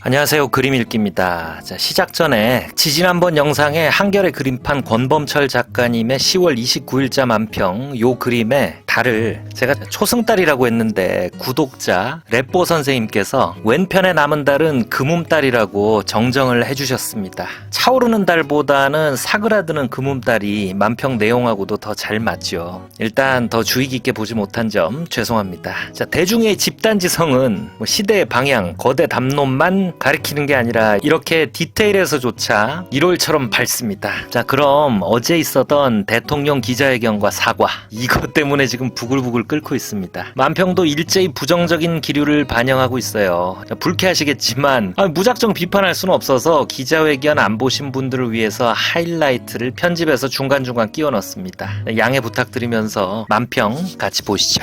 안녕하세요. 그림읽기입니다. 자, 시작 전에 지지난번 영상에 한겨레 그림판 권범철 작가님의 10월 29일자 만평 요 그림의 달을 제가 초승달이라고 했는데 구독자 랩보 선생님께서 왼편에 남은 달은 금음달이라고 정정을 해주셨습니다. 차오르는 달보다는 사그라드는 금음달이 만평 내용하고도 더 잘 맞죠. 일단 더 주의 깊게 보지 못한 점 죄송합니다. 자, 대중의 집단지성은 시대의 방향, 거대 담론만 가리키는 게 아니라 이렇게 디테일에서조차 1월처럼 밝습니다. 자, 그럼 어제 있었던 대통령 기자회견과 사과, 이것 때문에 지금 부글부글 끓고 있습니다. 만평도 일제히 부정적인 기류를 반영하고 있어요. 자, 불쾌하시겠지만 무작정 비판할 수는 없어서 기자회견 안 보신 분들을 위해서 하이라이트를 편집해서 중간중간 끼워 넣습니다. 양해 부탁드리면서 만평 같이 보시죠.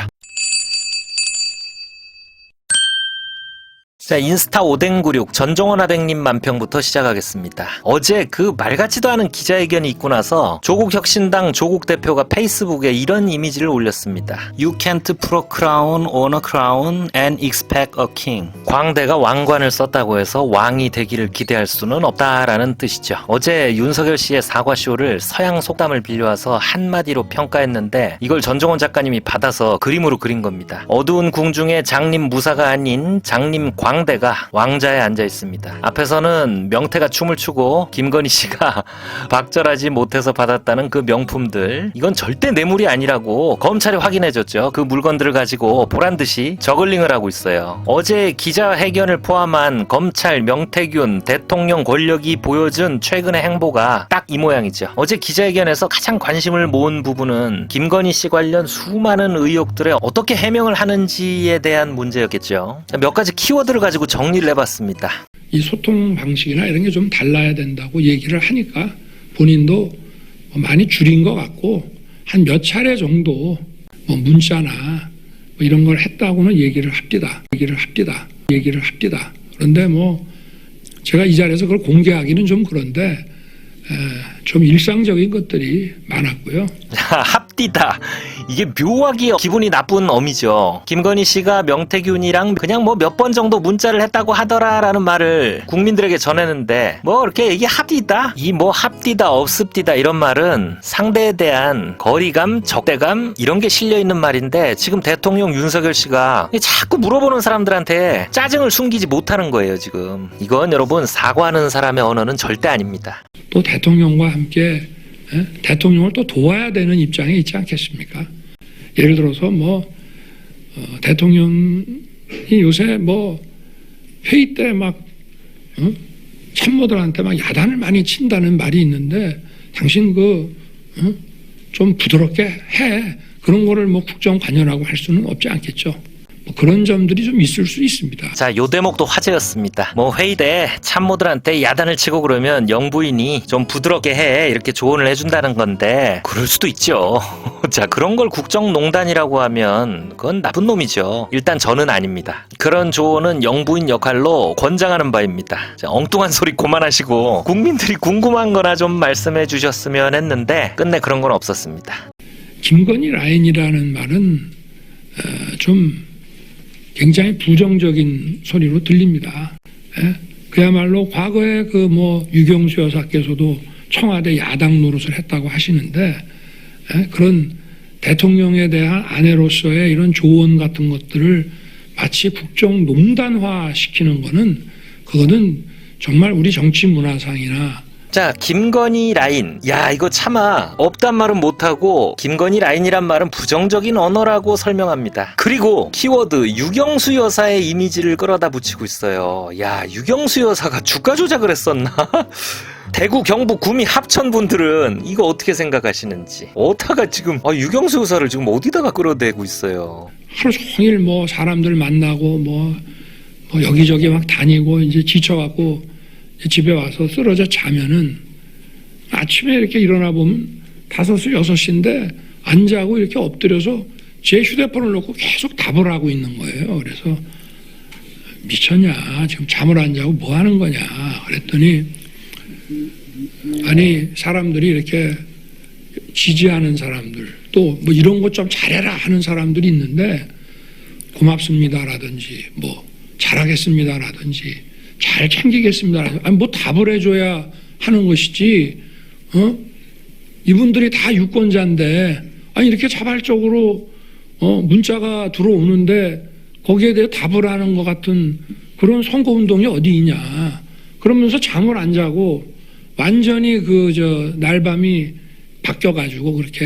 자, 인스타 오뎅구육 전종원 아백님 만평부터 시작하겠습니다. 어제 그 말같지도 않은 기자회견이 있고 나서 조국혁신당 조국 대표가 페이스북에 이런 이미지를 올렸습니다. You can't put a crown on a crown and expect a king. 광대가 왕관을 썼다고 해서 왕이 되기를 기대할 수는 없다라는 뜻이죠. 어제 윤석열 씨의 사과쇼를 서양 속담을 빌려와서 한마디로 평가했는데 이걸 전종원 작가님이 받아서 그림으로 그린 겁니다. 어두운 궁중에 장님 무사가 아닌 장님 광대가 왕자에 앉아 있습니다. 앞에서는 명태가 춤을 추고 김건희 씨가 박절하지 못해서 받았다는 그 명품들, 이건 절대 뇌물이 아니라고 검찰이 확인해줬죠. 그 물건들을 가지고 보란듯이 저글링을 하고 있어요. 어제 기자회견을 포함한 검찰, 명태균, 대통령 권력이 보여준 최근의 행보가 딱 이 모양이죠. 어제 기자회견에서 가장 관심을 모은 부분은 김건희 씨 관련 수많은 의혹들에 어떻게 해명을 하는지에 대한 문제였겠죠. 몇 가지 키워드를 가지고 정리를 해봤습니다. 이 소통 방식이나 이런 게 좀 달라야 된다고 얘기를 하니까 본인도 많이 줄인 것 같고 한 몇 차례 정도 문자나 이런 걸 했다고는 얘기를 합디다. 그런데 제가 이 자리에서 그걸 공개하기는 좀 그런데 좀 일상적인 것들이 많았고요. 합디다. 이게 묘하게 기분이 나쁜 어미죠. 김건희 씨가 명태균이랑 그냥 몇 번 정도 문자를 했다고 하더라라는 말을 국민들에게 전했는데 이렇게 이게 합디다? 이 합디다, 없습디다 이런 말은 상대에 대한 거리감, 적대감 이런 게 실려있는 말인데 지금 대통령 윤석열 씨가 자꾸 물어보는 사람들한테 짜증을 숨기지 못하는 거예요, 지금. 이건 여러분 사과하는 사람의 언어는 절대 아닙니다. 또 대통령과 함께 대통령을 또 도와야 되는 입장에 있지 않겠습니까? 예를 들어서 대통령이 요새 회의 때 참모들한테 야단을 많이 친다는 말이 있는데 당신 좀 부드럽게 해. 그런 거를 국정 관여라고 할 수는 없지 않겠죠. 그런 점들이 좀 있을 수 있습니다. 자, 요 대목도 화제였습니다. 회의 때 참모들한테 야단을 치고 그러면 영부인이 좀 부드럽게 해 이렇게 조언을 해준다는 건데 그럴 수도 있죠. 자, 그런 걸 국정농단이라고 하면 그건 나쁜 놈이죠. 일단 저는 아닙니다. 그런 조언은 영부인 역할로 권장하는 바입니다. 자, 엉뚱한 소리 그만하시고 국민들이 궁금한 거나 좀 말씀해 주셨으면 했는데 끝내 그런 건 없었습니다. 김건희 라인이라는 말은 좀 굉장히 부정적인 소리로 들립니다. 그야말로 과거에 유경수 여사께서도 청와대 야당 노릇을 했다고 하시는데 그런 대통령에 대한 아내로서의 이런 조언 같은 것들을 마치 국정농단화 시키는 그거는 정말 우리 정치 문화상이나 자, 김건희 라인. 야, 이거 차마 없단 말은 못하고 김건희 라인이란 말은 부정적인 언어라고 설명합니다. 그리고 키워드 유경수 여사의 이미지를 끌어다 붙이고 있어요. 야, 유경수 여사가 주가 조작을 했었나? 대구, 경북, 구미, 합천 분들은 이거 어떻게 생각하시는지. 어디다가 지금 유경수 여사를 지금 어디다가 끌어대고 있어요. 하루 종일 사람들 만나고 여기저기 다니고 이제 지쳐갖고 집에 와서 쓰러져 자면은 아침에 이렇게 일어나 보면 5시, 6시인데 안 자고 이렇게 엎드려서 제 휴대폰을 놓고 계속 답을 하고 있는 거예요. 그래서 미쳤냐? 지금 잠을 안 자고 뭐 하는 거냐? 그랬더니 아니 사람들이 이렇게 지지하는 사람들 또 이런 것 좀 잘해라 하는 사람들이 있는데 고맙습니다라든지 잘하겠습니다라든지 잘 챙기겠습니다. 아니, 뭐 답을 해줘야 하는 것이지, 이분들이 다 유권자인데, 아니, 이렇게 자발적으로, 문자가 들어오는데, 거기에 대해 답을 하는 것 같은 그런 선거운동이 어디 있냐. 그러면서 잠을 안 자고, 완전히 날밤이 바뀌어가지고 그렇게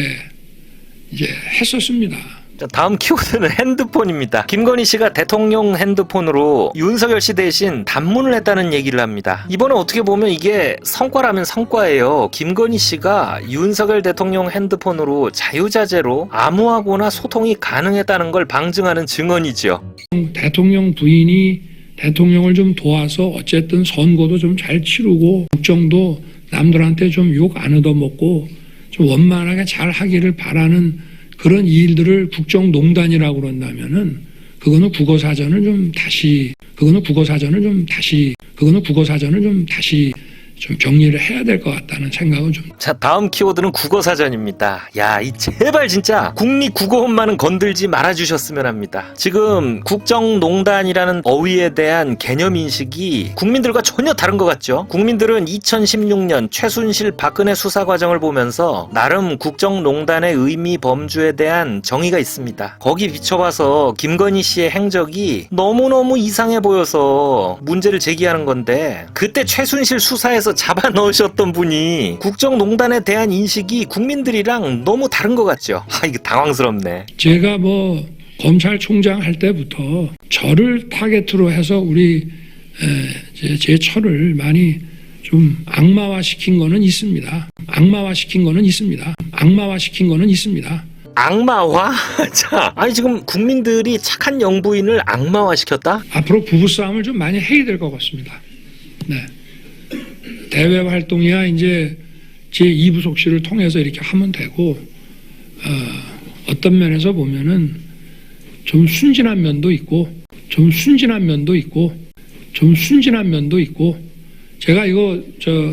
이제 했었습니다. 자, 다음 키워드는 핸드폰입니다. 김건희 씨가 대통령 핸드폰으로 윤석열 씨 대신 단문을 했다는 얘기를 합니다. 이번에 어떻게 보면 이게 성과라면 성과예요. 김건희 씨가 윤석열 대통령 핸드폰으로 자유자재로 암호화거나 소통이 가능했다는 걸 방증하는 증언이죠. 대통령 부인이 대통령을 좀 도와서 어쨌든 선거도 좀 잘 치르고 국정도 남들한테 좀 욕 안 얻어먹고 좀 원만하게 잘 하기를 바라는 그런 일들을 국정농단이라고 그런다면은 그거는 국어사전을 좀 다시 좀 정리를 해야 될 것 같다는 생각은 좀. 자, 다음 키워드는 국어사전입니다. 야, 이 제발 진짜 국립국어원만은 건들지 말아주셨으면 합니다. 지금 국정농단이라는 어휘에 대한 개념인식이 국민들과 전혀 다른 것 같죠? 국민들은 2016년 최순실 박근혜 수사 과정을 보면서 나름 국정농단의 의미 범주에 대한 정의가 있습니다. 거기 비춰봐서 김건희 씨의 행적이 너무너무 이상해 보여서 문제를 제기하는 건데, 그때 최순실 수사에서 잡아 넣으셨던 분이 국정농단에 대한 인식이 국민들이랑 너무 다른 것 같죠? 이거 당황스럽네. 제가 검찰총장 할 때부터 저를 타겟으로 해서 제 철을 많이 좀 악마화 시킨 거는 있습니다. 악마화? 자, 아니 지금 국민들이 착한 영부인을 악마화 시켰다? 앞으로 부부싸움을 좀 많이 해야 될 것 같습니다. 네. 대외 활동이야 이제 제 2부속실을 통해서 이렇게 하면 되고, 어떤 면에서 보면은 좀 순진한 면도 있고, 제가 이거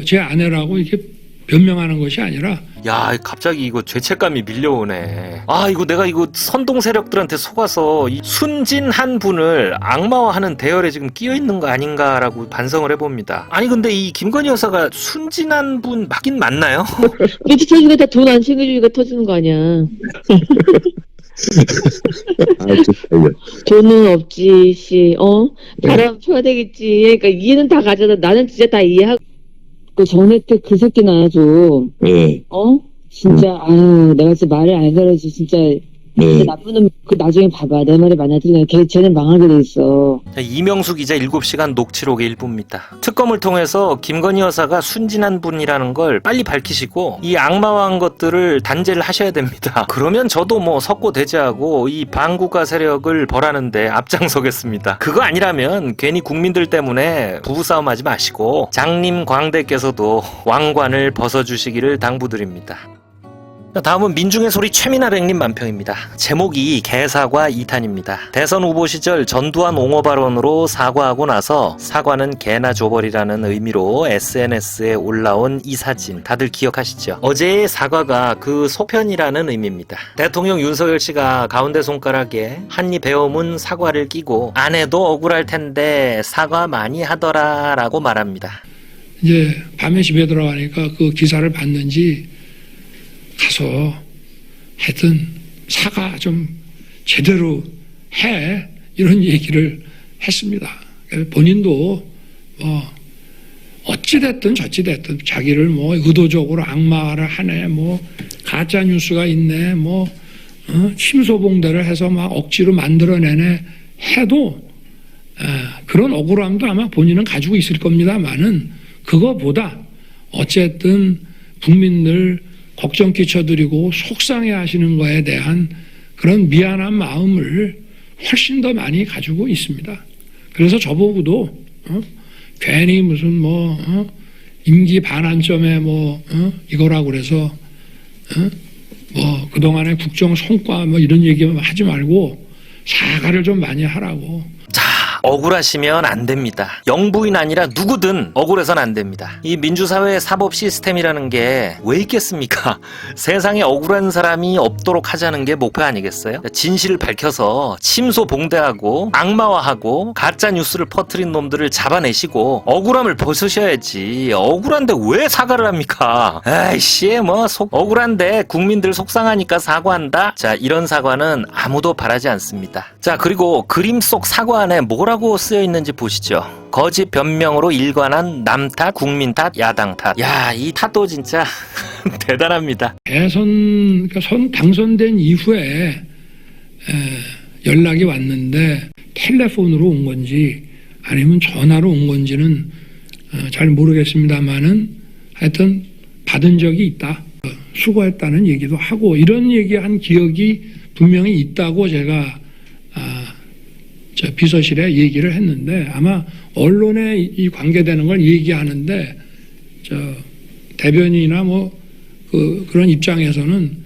제 아내라고 이렇게 변명하는 것이 아니라, 야, 갑자기 이거 죄책감이 밀려오네. 이거 내가 선동 세력들한테 속아서 이 순진한 분을 악마화하는 대열에 지금 끼어 있는 거 아닌가라고 반성을 해봅니다. 아니 근데 이 김건희 여사가 순진한 분 맞긴 맞나요? 그렇지, 터지니까 다 돈 안 챙겨주니까 터지는 거 아니야. 돈은 없지, 씨, 바람 펴야 되겠지. 그러니까 이해는 다 가져다. 나는 진짜 다 이해하고. 그 정혜택 그 새끼는 아주, 진짜, 아유, 내가 진짜 말을 안 잘하지, 진짜. 진짜 나쁜 놈, 나중에 봐봐. 내 말이 많아지면 쟤는 망하게 돼 있어. 자, 이명수 기자 7시간 녹취록의 일부입니다. 특검을 통해서 김건희 여사가 순진한 분이라는 걸 빨리 밝히시고 이 악마화한 것들을 단죄를 하셔야 됩니다. 그러면 저도 석고대죄하고 이 반국가 세력을 벌하는데 앞장서겠습니다. 그거 아니라면 괜히 국민들 때문에 부부싸움하지 마시고 장님 광대께서도 왕관을 벗어주시기를 당부드립니다. 다음은 민중의 소리 최민아백님 만평입니다. 제목이 개사과 2탄입니다. 대선 후보 시절 전두환 옹호 발언으로 사과하고 나서 사과는 개나 줘버리라는 의미로 SNS에 올라온 이 사진 다들 기억하시죠? 어제의 사과가 그 소편이라는 의미입니다. 대통령 윤석열 씨가 가운데 손가락에 한입 베어문 사과를 끼고 안 해도 억울할 텐데 사과 많이 하더라 라고 말합니다. 이제 밤에 집에 들어가니까 그 기사를 봤는지 가서 하여튼 사과 좀 제대로 해, 이런 얘기를 했습니다. 본인도 어찌됐든 저찌됐든 자기를 의도적으로 악마를 하네, 가짜 뉴스가 있네, 침소봉대를 해서 막 억지로 만들어내네 해도 그런 억울함도 아마 본인은 가지고 있을 겁니다만은, 그거보다 어쨌든 국민들 걱정 끼쳐드리고 속상해 하시는 거에 대한 그런 미안한 마음을 훨씬 더 많이 가지고 있습니다. 그래서 저보고도 괜히 무슨 임기 반환점에 이거라고 그래서 그동안의 국정 성과 이런 얘기만 하지 말고 사과를 좀 많이 하라고. 자, 억울하시면 안 됩니다. 영부인 아니라 누구든 억울해선 안 됩니다. 이 민주사회의 사법 시스템이라는 게 왜 있겠습니까? 세상에 억울한 사람이 없도록 하자는 게 목표 아니겠어요? 진실을 밝혀서 침소봉대하고 악마화하고 가짜 뉴스를 퍼뜨린 놈들을 잡아내시고 억울함을 벗으셔야지. 억울한데 왜 사과를 합니까? 아이씨, 억울한데 국민들 속상하니까 사과한다? 자, 이런 사과는 아무도 바라지 않습니다. 자, 그리고 그림 속 사과 안에 뭐라고 쓰여 있는지 보시죠. 거짓 변명으로 일관한 남 탓, 국민 탓, 야당 탓. 야, 이 탓도 진짜 대단합니다. 그러니까 당선된 이후에 연락이 왔는데 텔레폰으로 온 건지 아니면 전화로 온 건지는 잘 모르겠습니다만은 하여튼 받은 적이 있다. 수고했다는 얘기도 하고 이런 얘기한 기억이 분명히 있다고 제가 저 비서실에 얘기를 했는데 아마 언론에 이 관계되는 걸 얘기하는데 저 대변인이나 그런 입장에서는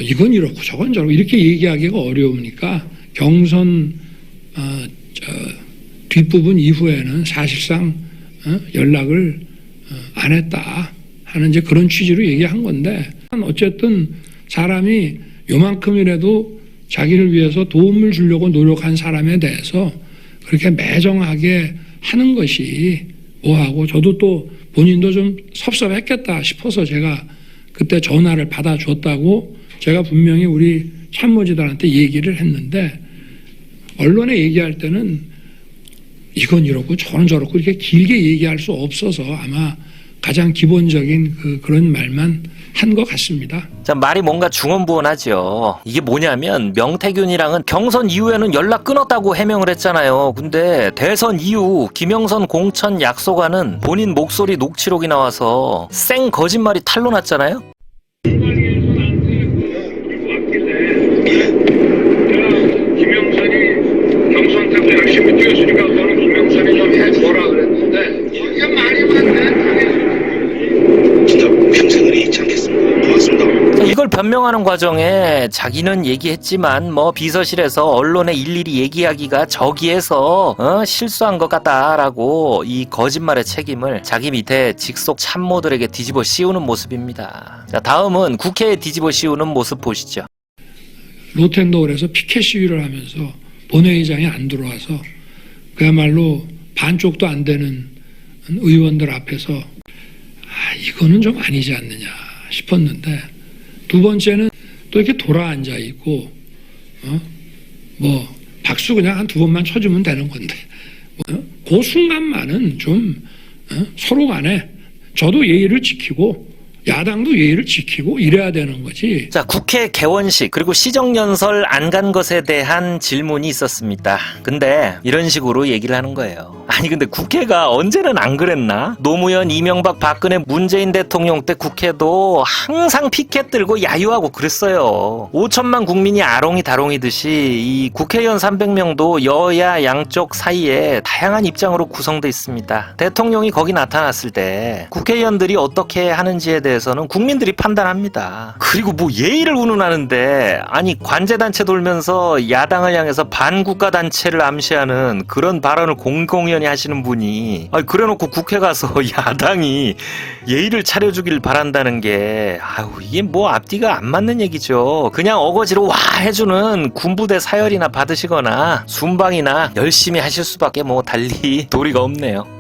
이건 이렇고 저건 저렇고 이렇게 얘기하기가 어려우니까 경선 뒷부분 이후에는 사실상 연락을 안 했다 하는 이제 그런 취지로 얘기한 건데 어쨌든 사람이 요만큼이라도 자기를 위해서 도움을 주려고 노력한 사람에 대해서 그렇게 매정하게 하는 것이 뭐하고 저도 또 본인도 좀 섭섭했겠다 싶어서 제가 그때 전화를 받아줬다고 제가 분명히 우리 참모진들한테 얘기를 했는데 언론에 얘기할 때는 이건 이렇고 저건 저렇고 이렇게 길게 얘기할 수 없어서 아마 가장 기본적인 그런 말만 한 것 같습니다. 자, 말이 뭔가 중언부언하죠. 이게 뭐냐면 명태균이랑은 경선 이후에는 연락 끊었다고 해명을 했잖아요. 근데 대선 이후 김영선 공천 약속안은 본인 목소리 녹취록이 나와서 생 거짓말이 탄로났잖아요. 김영선이 경선 때도 열심히 뛰었으니까 너는 김영선이 좀 해줘라 그랬는데 이게 말이 많네. 진짜 평생을 잊지 않겠습니다. 고맙습니다. 이걸 변명하는 과정에 자기는 얘기했지만 비서실에서 언론에 일일이 얘기하기가 저기에서 실수한 것 같다라고 이 거짓말의 책임을 자기 밑에 직속 참모들에게 뒤집어 씌우는 모습입니다. 자, 다음은 국회에 뒤집어 씌우는 모습 보시죠. 로텐도울에서 피켓 시위를 하면서 본회의장에 안 들어와서 그야말로 반쪽도 안 되는 의원들 앞에서 이거는 좀 아니지 않느냐 싶었는데 두 번째는 또 이렇게 돌아앉아 있고 박수 그냥 한 두 번만 쳐주면 되는 건데 그 순간만은 좀 서로 간에 저도 예의를 지키고 야당도 예의를 지키고 이래야 되는 거지. 자, 국회 개원식 그리고 시정연설 안 간 것에 대한 질문이 있었습니다. 근데 이런 식으로 얘기를 하는 거예요. 아니 근데 국회가 언제는 안 그랬나? 노무현, 이명박, 박근혜, 문재인 대통령 때 국회도 항상 피켓 들고 야유하고 그랬어요. 5천만 국민이 아롱이 다롱이듯이 이 국회의원 300명도 여야 양쪽 사이에 다양한 입장으로 구성돼 있습니다. 대통령이 거기 나타났을 때 국회의원들이 어떻게 하는지에 대해서는 국민들이 판단합니다. 그리고 예의를 운운하는데 아니 관제단체 돌면서 야당을 향해서 반국가단체를 암시하는 그런 발언을 공공연히 하시는 분이 그래놓고 국회 가서 야당이 예의를 차려주길 바란다는 게 이게 앞뒤가 안 맞는 얘기죠. 그냥 어거지로 와 해주는 군부대 사열이나 받으시거나 순방이나 열심히 하실 수밖에 달리 도리가 없네요.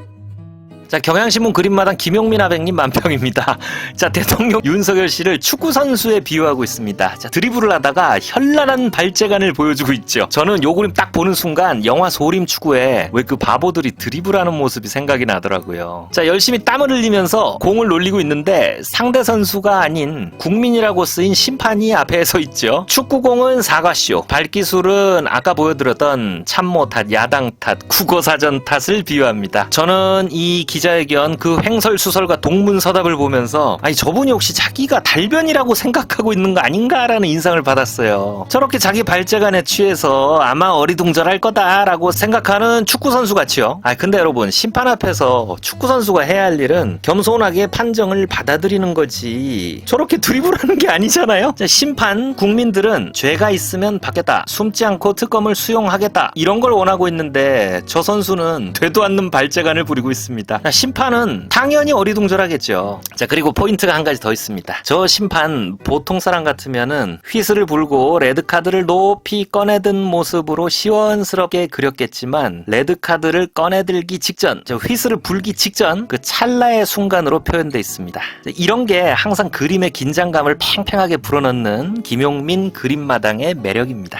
자, 경향신문 그림마당 김용민 아백님 만평입니다. 자, 대통령 윤석열 씨를 축구선수에 비유하고 있습니다. 자, 드리블을 하다가 현란한 발재간을 보여주고 있죠. 저는 요 그림 딱 보는 순간 영화 소림 축구에 왜 그 바보들이 드리블하는 모습이 생각이 나더라고요. 자, 열심히 땀을 흘리면서 공을 놀리고 있는데 상대 선수가 아닌 국민이라고 쓰인 심판이 앞에 서 있죠. 축구공은 사과쇼, 발기술은 아까 보여드렸던 참모 탓, 야당 탓, 국어사전 탓을 비유합니다. 저는 이 기자 기자회견 그 횡설수설과 동문서답을 보면서 아니 저분이 혹시 자기가 달변이라고 생각하고 있는 거 아닌가라는 인상을 받았어요. 저렇게 자기 발재간에 취해서 아마 어리둥절할 거다라고 생각하는 축구선수 같이요. 근데 여러분 심판 앞에서 축구선수가 해야 할 일은 겸손하게 판정을 받아들이는 거지 저렇게 드리블하는 게 아니잖아요. 자, 심판 국민들은 죄가 있으면 받겠다, 숨지 않고 특검을 수용하겠다 이런 걸 원하고 있는데 저 선수는 되도 않는 발재간을 부리고 있습니다. 자, 심판은 당연히 어리둥절하겠죠. 자, 그리고 포인트가 한 가지 더 있습니다. 저 심판 보통 사람 같으면은 휘슬을 불고 레드카드를 높이 꺼내든 모습으로 시원스럽게 그렸겠지만 레드카드를 꺼내들기 직전, 저 휘슬을 불기 직전 그 찰나의 순간으로 표현되어 있습니다. 이런 게 항상 그림의 긴장감을 팽팽하게 불어넣는 김용민 그림마당의 매력입니다.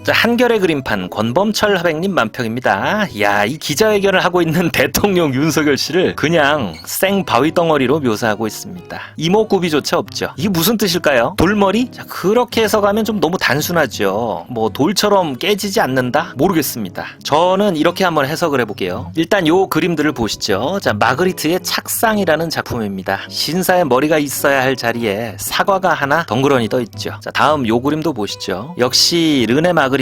자, 한결의 그림판 권범철 하백님 만평입니다. 야, 이 기자회견을 하고 있는 대통령 윤석열 씨를 그냥 생 바위덩어리로 묘사하고 있습니다. 이목구비조차 없죠. 이게 무슨 뜻일까요? 돌머리? 자, 그렇게 해석하면 좀 너무 단순하죠. 뭐 돌처럼 깨지지 않는다? 모르겠습니다. 저는 이렇게 한번 해석을 해볼게요. 일단 요 그림들을 보시죠. 자, 마그리트의 착상이라는 작품입니다. 신사의 머리가 있어야 할 자리에 사과가 하나 덩그러니 떠 있죠. 자, 다음 요 그림도 보시죠. 역시 르네 마그리트의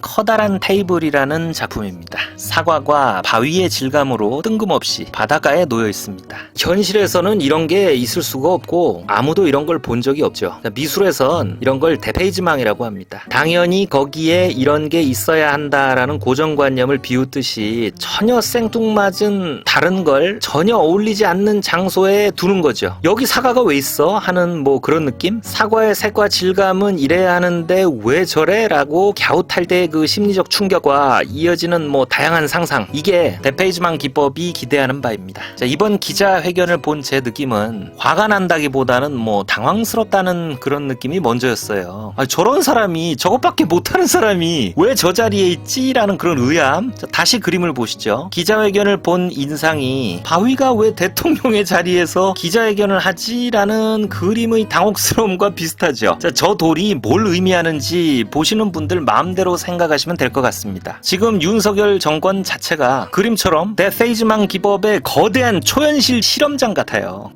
커다란 테이블이라는 작품입니다. 사과가 바위의 질감으로 뜬금없이 바닷가에 놓여 있습니다. 현실에서는 이런 게 있을 수가 없고 아무도 이런 걸 본 적이 없죠. 미술에선 이런 걸 대페이지망이라고 합니다. 당연히 거기에 이런 게 있어야 한다라는 고정관념을 비웃듯이 전혀 생뚱맞은 다른 걸 전혀 어울리지 않는 장소에 두는 거죠. 여기 사과가 왜 있어? 하는 뭐 그런 느낌? 사과의 색과 질감은 이래야 하는데 왜 저래? 라고 갸웃할 때의 그 심리적 충격과 이어지는 뭐 다양한 상상, 이게 대페이지망 기법이 기대하는 바입니다. 자, 이번 기자회견을 본 제 느낌은 화가 난다기보다는 뭐 당황스럽다는 그런 느낌이 먼저였어요. 저런 사람이, 저것밖에 못하는 사람이 왜 저 자리에 있지? 라는 그런 의아함. 자, 다시 그림을 보시죠. 기자회견을 본 인상이 바위가 왜 대통령의 자리에서 기자회견을 하지? 라는 그림의 당혹스러움과 비슷하죠. 자, 저 돌이 뭘 의미하는지 보시는 분들 마음대로 생각하시면 될 것 같습니다. 지금 윤석열 정권 자체가 그림처럼 대페이지망 기법의 거대한 초현실 실험장 같아요.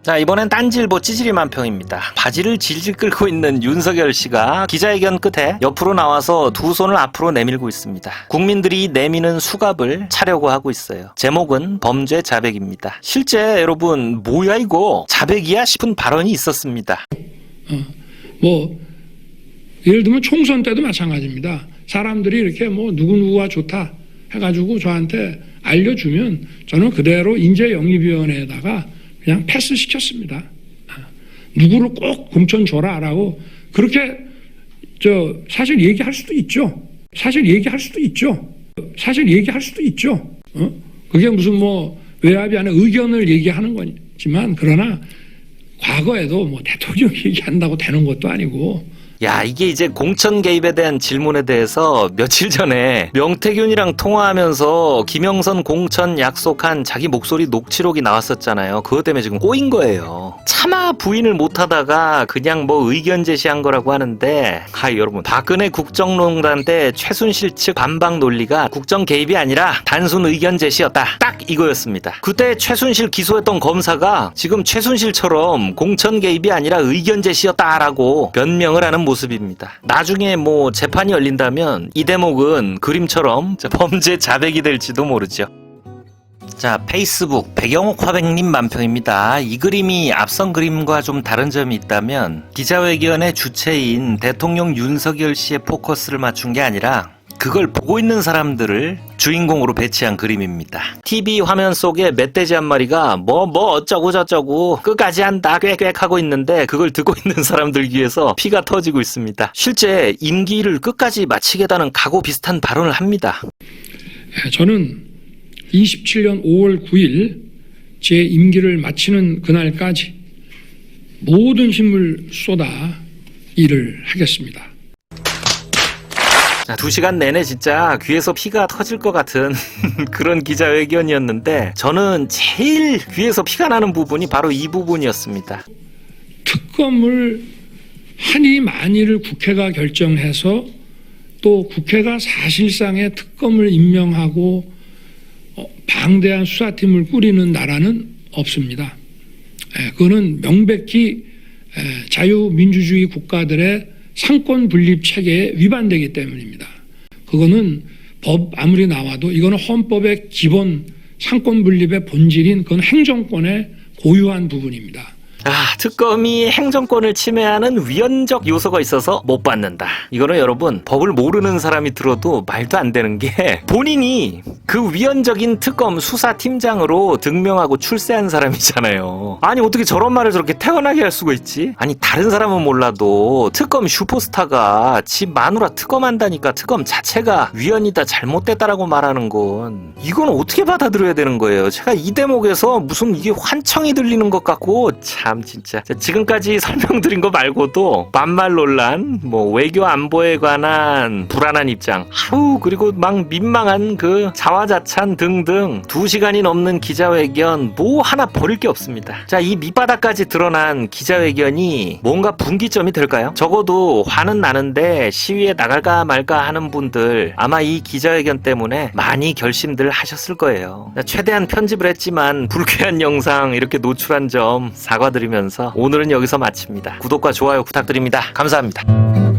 자, 이번엔 딴지일보 찌질이 만평입니다. 바지를 질질 끌고 있는 윤석열 씨가 기자회견 끝에 옆으로 나와서 두 손을 앞으로 내밀고 있습니다. 국민들이 내미는 수갑을 차려고 하고 있어요. 제목은 범죄 자백입니다. 실제 여러분 뭐야 이거 자백이야 싶은 발언이 있었습니다. 뭐 예를 들면 총선 때도 마찬가지입니다. 사람들이 이렇게 뭐 누구누구가 좋다 해가지고 저한테 알려주면 저는 그대로 인재영입위원회에다가 그냥 패스시켰습니다. 누구를 꼭 공천 줘라라고 그렇게 사실 얘기할 수도 있죠. 사실 얘기할 수도 있죠. 그게 무슨 뭐 외압이 아니라 의견을 얘기하는 거지만, 그러나 과거에도 뭐 대통령 얘기한다고 되는 것도 아니고. 야, 이게 이제 공천 개입에 대한 질문에 대해서 며칠 전에 명태균이랑 통화하면서 김영선 공천 약속한 자기 목소리 녹취록이 나왔었잖아요. 그것 때문에 지금 꼬인 거예요. 차마 부인을 못하다가 그냥 뭐 의견 제시한 거라고 하는데, 여러분, 박근혜 국정농단 때 최순실 측 반박 논리가 국정 개입이 아니라 단순 의견 제시였다, 딱 이거였습니다. 그때 최순실 기소했던 검사가 지금 최순실처럼 공천 개입이 아니라 의견 제시였다라고 변명을 하는 모습입니다. 나중에 뭐 재판이 열린다면 이 대목은 그림처럼 범죄 자백이 될지도 모르죠. 자, 페이스북 백영옥 화백님 만평입니다. 이 그림이 앞선 그림과 좀 다른 점이 있다면 기자회견의 주체인 대통령 윤석열 씨의 포커스를 맞춘 게 아니라 그걸 보고 있는 사람들을 주인공으로 배치한 그림입니다. TV 화면 속에 멧돼지 한 마리가 뭐 어쩌고 저쩌고 끝까지 한다 꽥꽥 하고 있는데 그걸 듣고 있는 사람들 귀에서 피가 터지고 있습니다. 실제 임기를 끝까지 마치겠다는 각오 비슷한 발언을 합니다. 저는 27년 5월 9일 제 임기를 마치는 그날까지 모든 힘을 쏟아 일을 하겠습니다. 자, 2시간 내내 진짜 귀에서 피가 터질 것 같은 그런 기자회견이었는데 저는 제일 귀에서 피가 나는 부분이 바로 이 부분이었습니다. 특검을 하니 마니를 국회가 결정해서 또 국회가 사실상의 특검을 임명하고 방대한 수사팀을 꾸리는 나라는 없습니다. 그거는 명백히 자유민주주의 국가들의 상권 분립 체계에 위반되기 때문입니다. 그거는 법 아무리 나와도 이거는 헌법의 기본 상권 분립의 본질인 그건 행정권의 고유한 부분입니다. 특검이 행정권을 침해하는 위헌적 요소가 있어서 못 받는다. 이거는 여러분 법을 모르는 사람이 들어도 말도 안 되는 게 본인이 그 위헌적인 특검 수사팀장으로 등명하고 출세한 사람이잖아요. 아니 어떻게 저런 말을 저렇게 태연하게 할 수가 있지? 아니 다른 사람은 몰라도 특검 슈퍼스타가 집 마누라 특검한다니까 특검 자체가 위헌이다 잘못됐다라고 말하는 건 이건 어떻게 받아들여야 되는 거예요? 제가 이 대목에서 무슨 이게 환청이 들리는 것 같고 참 진짜 지금까지 설명드린 거 말고도 반말 논란, 외교 안보에 관한 불안한 입장, 그리고 막 민망한 그 자화자찬 등등 2시간이 넘는 기자회견 하나 버릴 게 없습니다. 자, 이 밑바닥까지 드러난 기자회견이 뭔가 분기점이 될까요? 적어도 화는 나는데 시위에 나갈까 말까 하는 분들 아마 이 기자회견 때문에 많이 결심들 하셨을 거예요. 최대한 편집을 했지만 불쾌한 영상 이렇게 노출한 점 사과드리면서 오늘은 여기서 마칩니다. 구독과 좋아요 부탁드립니다. 감사합니다.